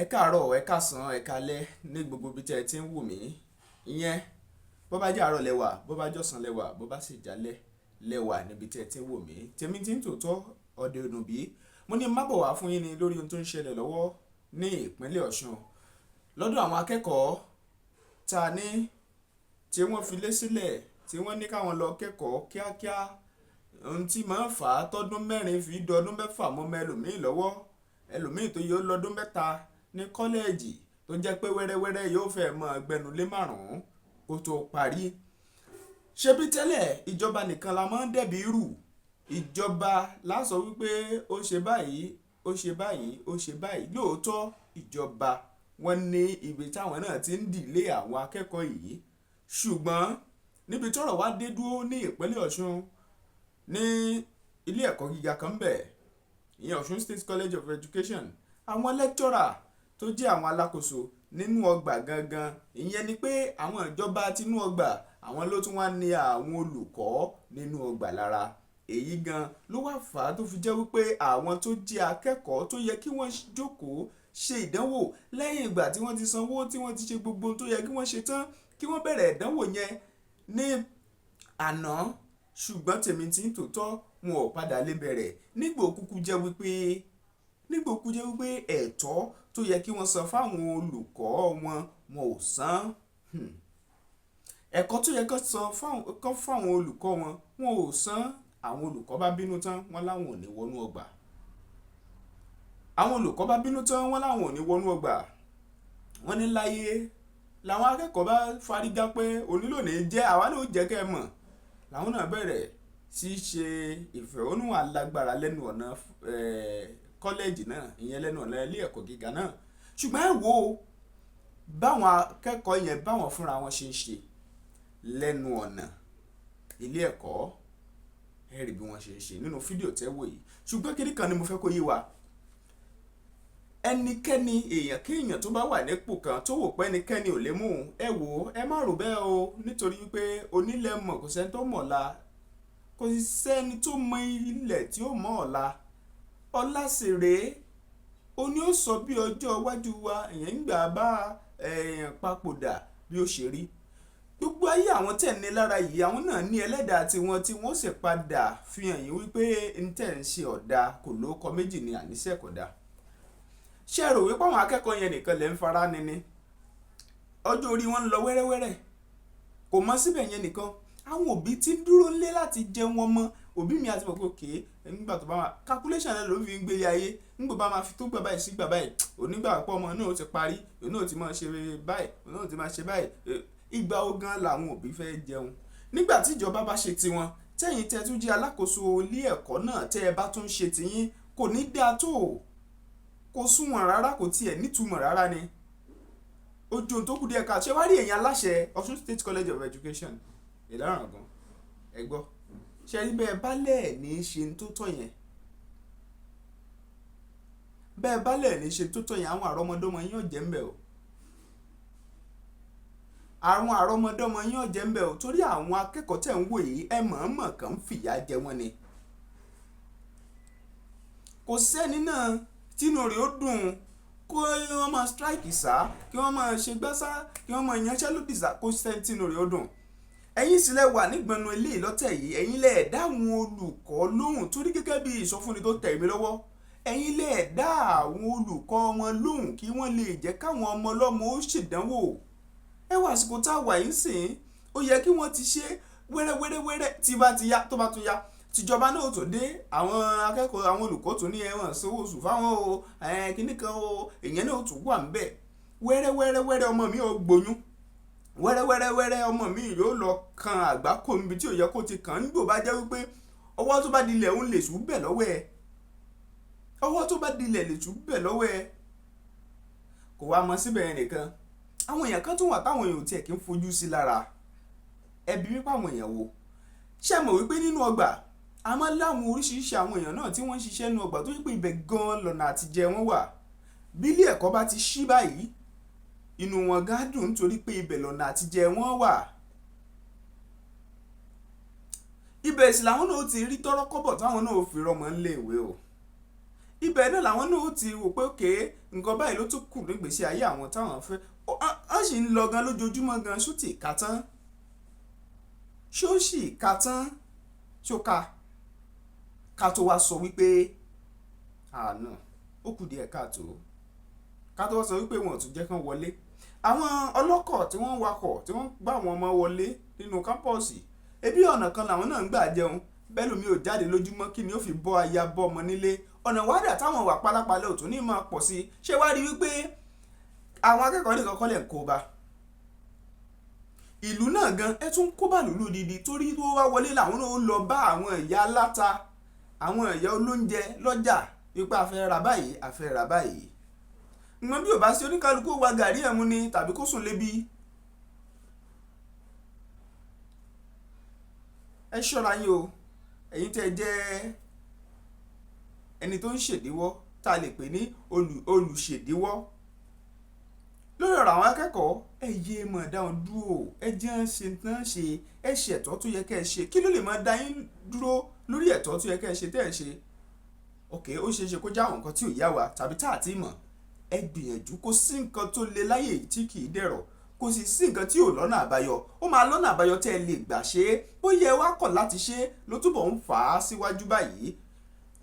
Ẹ káàárọ̀, ẹ káàsán, ẹ káalẹ́ ní gbogbo ibi tí ẹ ti ń wò mí. Ìyẹn bó bá jẹ́ àárọ̀ lẹ́wà, bó bá jọ̀sán lẹ́wà, bó bá sì jálẹ́ lẹ́wà níbi tí ẹ ti ń wò mí. Tèmi tí ń tòótọ́ ọdẹ òdùnbí. Mo ní má bọ̀ wá fún yín ni lórí ohun tó ń ṣẹlẹ̀ lọ́wọ́ ní ìpínlẹ̀ Ọ̀ṣun. Lọ́dọ̀ àwọn akẹ́kọ̀ọ́ ta ní tí wọ́n fi lé sílẹ̀ tí wọ́n ní káwọn lọ kẹ́kọ̀ọ́ kíákíá. Ohun tí máa ń fà á tọ́dún mẹ́rin fi dọdún mẹ́fà mọ́ ẹlòmíì lọ́wọ́. Ẹlòmíì tó yóò lọ́dún mẹ́ta ní kọ́lẹ́ẹ̀jì tó jẹ́ pé wẹ́rẹ́wẹ́rẹ́ yóò fẹ́ mọ́ ẹgbẹ̀nulé márùn-ún kó tó parí. Ṣebí tẹ́lẹ̀ ìjọba nìkan la máa ń dẹ̀bi rù. Ìjọba la sọ wípé ó ṣe báyìí, ó ṣe báyìí, ó ṣe báyìí. Lóòótọ́ ìjọba wọn ní ibi táwọn náà ti ń dìlé àwọn akẹ́kọ̀ọ́ yìí. Ṣùgbọ́n níbi tọ́rọ̀ wá dé dúró ní ìpínlẹ̀ Ọ̀ṣun ní ilé ẹ̀kọ́ gíga kan bẹ̀, ìyẹn Ọ̀ṣun State College of Education, àwọn lecturer tó jẹ́ àwọn alákòóso nínú ọgbà gangan, ìyẹn ni pé àwọn ìjọba tinú ọgbà àwọn ló tún wá ní àwọn olùkọ́ nínú ọgbà lára. Èyí gan ló wá fà á tó fi jẹ́ wípé àwọn tó jẹ́ akẹ́kọ̀ọ́ tó yẹ kí wọ́n jókòó ṣe ìdánwò lẹ́yìn ìgbà tí wọ́n ti sanwó, tí wọ́n ti ṣe gbogbo ohun tó yẹ kí wọ́n ṣe tán, kí wọ́n bẹ̀rẹ̀ ìdánwò yẹn ní àná. Ṣùgbọ́n tèmi tí ń tòótọ́ wọn ò padà lè bẹ̀rẹ̀ nígbà òkúkú jẹ́ wípé ẹ̀tọ́ tó yẹ kí wọ́n san fáwọn olùkọ́ wọn ò san. Ẹ̀kọ́ tó yẹ kó san fáwọn olùkọ́ wọn ò san. Àwọn olùkọ́ bá bínú tán wọ́n láwọn ò ní wọnú ọgbà. Àwọn olùkọ́ bá bínú tán wọ́n láwọn ò ní wọnú ọgbà. Wọ́n ní láyé làwọn akẹ́kọ̀ọ́ bá fárígá pé onílòní jẹ́ àwa ló jẹ́ kẹ́ ẹ mọ̀. Làwọn náà bẹ̀rẹ̀ sí ṣe ìfẹ̀hónúhàn alágbára lẹ́nu ọ̀nà kọ́lẹ́ẹ̀jì náà, ìyẹn lẹ́nu ọ̀nà ilé ẹ̀kọ́ gíga náà. Ṣùgbọ́n ẹ wo báwọn akẹ́kọ̀ọ́ yẹn báwọn fúnra wọn ṣe ń ṣe lẹ́nu ọ̀nà ilé ẹ̀kọ́, ẹ rí bí wọ́n ṣe ń ṣe nínú fídíò tẹ́ wò yìí. Ṣùgbọ́n kíní kan ni mo fẹ́ kó yé wa. Ẹnikẹ́ni èèyàn kéèyàn tó bá wà nípò kan tó wò pé ẹnikẹ́ni ò lè mú un, ẹ wò ó, ẹ má rò bẹ́ẹ̀ o, nítorí wípé onílẹ̀ mọ̀ kò sẹ́ni tó mọ̀ ọ̀la, kò sì sẹ́ni tó mọ ilẹ̀ tí ó mọ̀ ọ̀la. Ọlá sì rèé, ó ní ó sọ bí ọjọ́ iwájú wa èèyàn ń gbà bá èèyàn papòdà bí ó ṣe rí. Gbogbo ayé àwọn tẹ̀ ní lára yìí, àwọn náà ní ẹlẹ́dàá tiwọn tí wọ́n sì padà fi hàn yín wípé ń tẹ̀ ń ṣe ọ̀dà kò lóko méjì ní àníṣe kódà. Ṣé ẹ rò wípé àwọn akẹ́kọ̀ọ́ yẹn nìkan lè ń fara nini? Ọjọ́ orí wọn ń lọ wẹ́rẹ́wẹ́rẹ́. Kò mọ síbẹ̀ yẹn nìkan. Àwọn òbí tí ń dúró lé láti jẹun wọn mọ́. Òbí mi àti bọ̀kọ̀ kéé nígbà tó bá máa calculation ló fi ń gbé ayé. Nígbà bá máa fi tó gbà báyìí sí gbà báyìí. Onígbà pọ̀ ọmọ náà ó ti parí. Òun náà ti máa ṣe báyìí. Òun náà ti máa ṣe báyìí. Ìgbà ogan làwọn òbí fẹ́ jẹun. Nígbà tí ìjọba bá ṣe tiwọn, tẹ́yìn tẹ́ tún jẹ́ alákòóso ilé ẹ̀kọ́ náà tẹ́ ẹ bá tún ṣe tiyín, kò ní dáa tó. Kò súnwọ̀n rárá, kò tiẹ̀ nítumọ̀ rárá ni. Ojú ohun tó kù díẹ̀ ká ṣe wá rí èèyàn aláṣẹ Ọ̀ṣun State College of Education Ìlọrin gan. Ẹ gbọ́. Ṣé rí bẹ́ẹ̀ bá lẹ̀ ní ṣe tó tọ́ yẹn? Bẹ́ẹ̀ bá lẹ̀ ní ṣe tó tọ́ yẹn, àwọn àrọ́mọdọ́mọ yín ò jẹ́ ń bẹ̀ o. Àwọn àrọ́mọdọ́mọ yín ò jẹ́ ń bẹ̀ o, torí àwọn akẹ́kọ̀ọ́ tẹ̀ ń wò yìí ẹ mọ̀ọ́mọ̀ kàn ń fìyà jẹ wọ́n ni. Kò sẹ́ni náà tínú rẹ̀ ó dùn kó wọ́n máa strike sá, kí wọ́n máa ṣe gbásá, kí wọ́n máa yanṣẹ́lódì sá, kó sẹ́ni tínú rẹ̀ ó dùn. Ẹ̀yin sílẹ̀ wà nígbọ̀nù ilé ìlọ́tẹ̀ yìí, ẹ̀yin lẹ̀ dá àwọn olùkọ́ lóhùn torí gẹ́gẹ́ bí ìsọfúnni tó tẹ̀ mí lọ́wọ́. Ẹ̀yin lẹ̀ dá àwọn olùkọ́ wọn lóhùn kí wọ́n lè jẹ́ káwọn ọmọ ọlọ́mọ ó ṣèdánwò. Ẹ wá àsìkò tá a wà yín sìn, ó yẹ kí wọ́n ti ṣe wẹ́rẹ́wẹ́rẹ́wẹ́rẹ́ tí bá ti yá tó bá tún yá. Tìjọba náà tó dé, àwọn akẹ́kọ̀ọ́ àwọn olùkọ́ tó ní ẹ̀wọ̀n sanwó oṣù fáwọn o, kíní kan o, èèyàn náà tún wà ńbẹ̀. Wẹ́rẹ́wẹ́rẹ́wẹ́rẹ́ ọmọ mi ò gbóyún. Wẹ́rẹ́wẹ́rẹ́wẹ́rẹ́ ọmọ mi yóò lọ kan àgbákò níbi tí ò yẹ kó ti kàn nígbò bá jẹ́ wípé ọwọ́ tó bá dilẹ̀ ń lè ṣú bẹ̀ lọ́wọ́ ẹ. Ọwọ́ tó bá dilẹ̀ lè ṣú bẹ̀ lọ́wọ́ ẹ. Kò wá mọ síbẹ̀ nìkan. Àwọn èèyàn kan tún wà táwọn èèyàn ò tiẹ̀ kí ń fojú sí lára. Ẹbí wípé àwọn èèyàn wo. Ṣé mọ̀ wípé nínú ọgbà a máa láwọn oríṣiríṣi àwọn èèyàn náà tí wọ́n ń ṣiṣẹ́ nínú ọgbà tó yẹ pé ibẹ̀ gan-an lọ́nà àtijẹ wọn wà. Bí ilé ẹ̀kọ́ bá ti ṣí báyìí, inú wọn gan dùn nítorí pé ibẹ̀ lọ́nà àtijẹ wọn wà. Ibẹ̀ sì làwọn náà ti rí tọ́rọ́ kọ́bọ̀ táwọn náà fi rọmọ nílé ìwé o. ibẹ̀ náà làwọn náà ó ti wò pé òkè nǹkan báyìí ló tún kù nígbèsí ayé àwọn táwọn fẹ́ ó sì ń lọ gan lójoojúmọ́ gan ṣó sì ká tán ṣó ká tó wá sọ wípé àná ó kù díẹ̀ káàtó ká tó wá sọ wípé wọn ò tún jẹ́ kán wọlé àwọn ọlọ́kọ̀ tí wọ́n ń wakọ̀ tí wọ́n gbá àwọn ọmọ wọlé nínú kámpọ̀sì ebi ọ̀nà kan làwọn náà ń gbà jẹun bẹ́ẹ̀ lómi ò jáde lójúmọ́ kí ni ó fi bọ́ aya bọ́ ọmọ nílé ọ̀nà wádà táwọn wà pálapàla ò tún ní máa pọ̀ sí ṣé wá rí wípé àwọn akẹ́kọ̀ọ́ nìkan kọ́ lẹ̀ ń kó bá ìlú náà gan ẹ tún kó bá lùlù dìdì torí tó wá wọlé làwọn náà lọ bá àwọn ìyá aláta àwọn ìyá olóúnjẹ lọ́jà wípé àfẹ́ rà báyìí mọ bí ò bá sí oníkálukú wa gàrí ẹ̀mú ni tàbí kó sùn lébi ẹ ṣọ́ra yín o ẹ̀yin tẹ́ jẹ́ ẹni tó ń ṣèdíwọ́ tá a lè pè ní olùṣèdíwọ́ lórí ọ̀rọ̀ àwọn akẹ́kọ̀ọ́ ẹ yé mọ̀ dáhùn dúró ẹ jẹ́ ń ṣe tán ṣe ẹ ṣe ẹ̀tọ́ tó yẹ kẹ́ ẹ ṣe kí ló lè máa dá yín dúró lórí ẹ̀tọ́ tó yẹ kẹ́ ẹ ṣe tẹ́ ẹ ṣe òkè ó ṣeé ṣe kó já àwọn nǹkan tí ò yá wa tàbí tá à ti mọ̀ ẹ gbìyànjú kó sí nǹkan tó le láyè tí kì í dẹ̀rọ̀ kò sì sí nǹkan tí ò lọ́nà àbáyọ ó máa lọ́nà àbáyọ tẹ́ ẹ lè gbà ṣe é bóyá ẹ wá kọ̀ láti ṣe é ló túbọ̀ ń fà á síwájú báyìí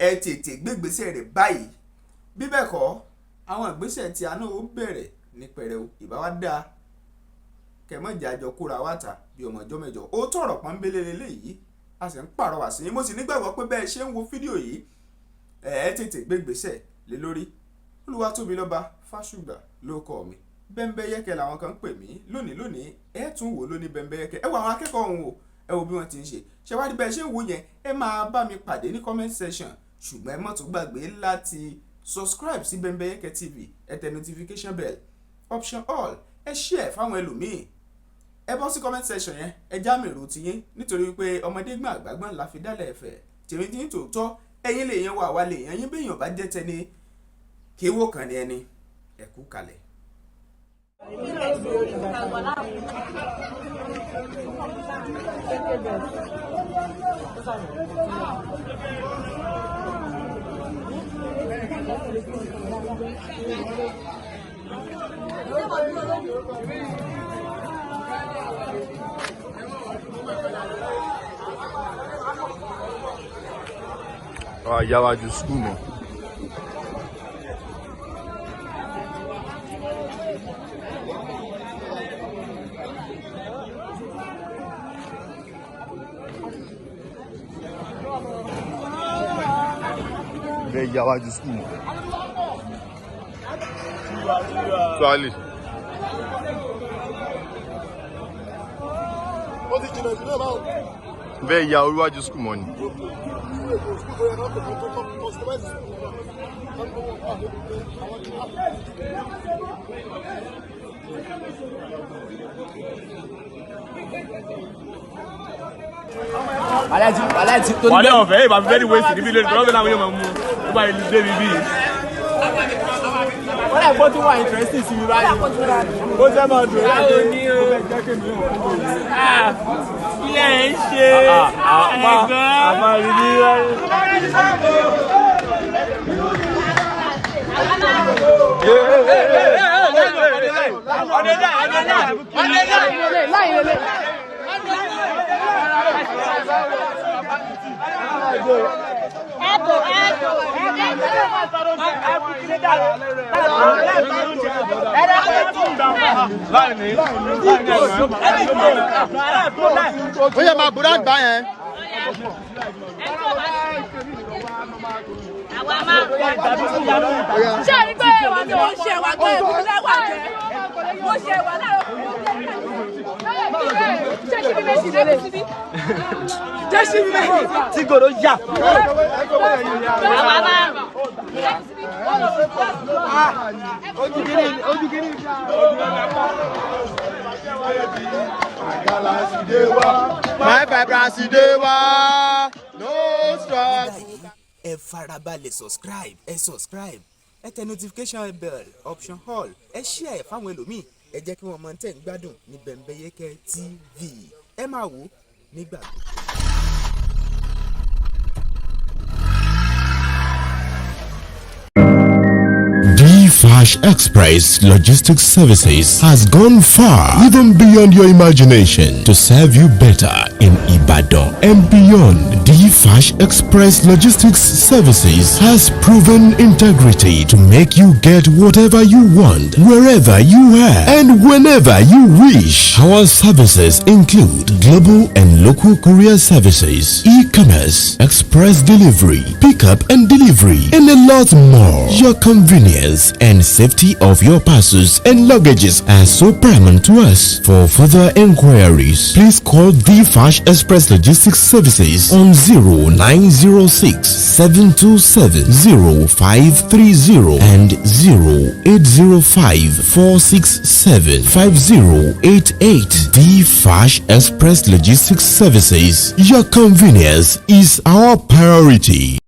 ẹ tètè gbé ìgbésẹ̀ rẹ̀ báyìí bí bẹ́ẹ̀ kọ́ àwọn ìgbésẹ̀ tí a náà ó bẹ̀rẹ̀ ní pẹrẹu ìbá wa dáa kẹmọ́jà àjọ kóra wá ta bí ọmọ ọjọ́ mẹ́jọ ó tọ̀rọ̀ pọ́nbélé lélẹ́yìí a sì ń pàrọwà sí i mo sì nígbàgbọ́ pé bẹ́ẹ̀ ṣe ń wo fídíò yìí ẹ tètè gbé ìgbésẹ̀ lé lórí Olúwatóbilọ́ba Fásùgbà ló kọ́ mi Bẹ́mbẹ́yẹ́kẹ́ làwọn kan ń pè mí lónìí ẹ tún wò lóní Bẹ́mbẹ́yẹ́kẹ́ ẹ wo àwọn akẹ́kọ̀ọ́ ọ̀hún o ẹ wo bí wọ́n ti ń ṣe ṣe wá rí bẹ́ẹ̀ ṣe ń wò yẹn ẹ máa bá mi pàdé ní comment section ṣùgbọ́n ẹ má tún gbàgbé láti subscribe sí Bẹ́mbẹ́yẹ́kẹ́ TV ẹ tẹ notification bell option all ẹ share fáwọn ẹlòmíì ẹ bọ́ sí comment section yẹn ẹ já mi èrò tiyín nítorí pé ọmọdé gbọ́n àgbàgbọ́n la fi dálẹ̀ ẹ̀fẹ̀ tèmi tí ń tòótọ́ ẹ̀yin lè yan wà lè yan yín béèyàn bá jẹ́ tẹni kéwò kan ní ẹni ẹ kú kalẹ̀. Yáwájú skul mọ́. Bẹ́ẹ̀ yáwájú skul mọ́. Tuwali. Bẹ́ẹ̀ ya oríwájú skul mọ́ ni. Wàlé ọ̀fẹ́ ìbá fi bẹ́ẹ̀ ni wéṣì níbi lónìí tọ́lọ́fẹ́ láwọn yóò máa mú ó bá ìlú débi bíi. Wọ́n lè gbọ́ tí wọ́n interesting sí mi báyìí. Ó jẹ́ máa dùn láti ní o. Ilé ẹ̀ ń ṣe ẹ̀gbọ́n. Àmọ́ rí ní ó yẹ máa búrọ́ àgbà yẹn. ṣé ẹni pé wà ní òun ṣe wà pé èkó lẹ́wà jẹ́ mo ṣe wà láàárọ̀ jẹ́ ṣíbí méjì lélẹ̀ síbí jẹ́ ṣíbí méjì tí gòrò yà. Ojú kìíní. My vibrancy dey wa, no stress. Ẹ farabalẹ̀ subscribe ẹ tẹ notification bell option all ẹ share ẹ fáwọn ẹlòmíì ẹ jẹ́ kí wọ́n mọ̀ tẹ́ ń gbádùn ní Bẹ́mbẹ́yẹ́kẹ́ TV ẹ máa wò nígbà gbogbo. Fash Express Logistics Services has gone far, even beyond your imagination, to serve you better in Ibadan and beyond. The Fash Express Logistics Services has proven integrity to make you get whatever you want, wherever you are, and whenever you wish. Our services include global and local courier services, e-commerce, express delivery, pickup and delivery, and a lot more. Your convenience and safety of your parcels and luggages are so paramount to us. For further inquiries, please call the Fash Express Logistics Services on 0906 727 0530 and 0805 467 5088. The Fash Express Logistics Services. Your convenience is our priority.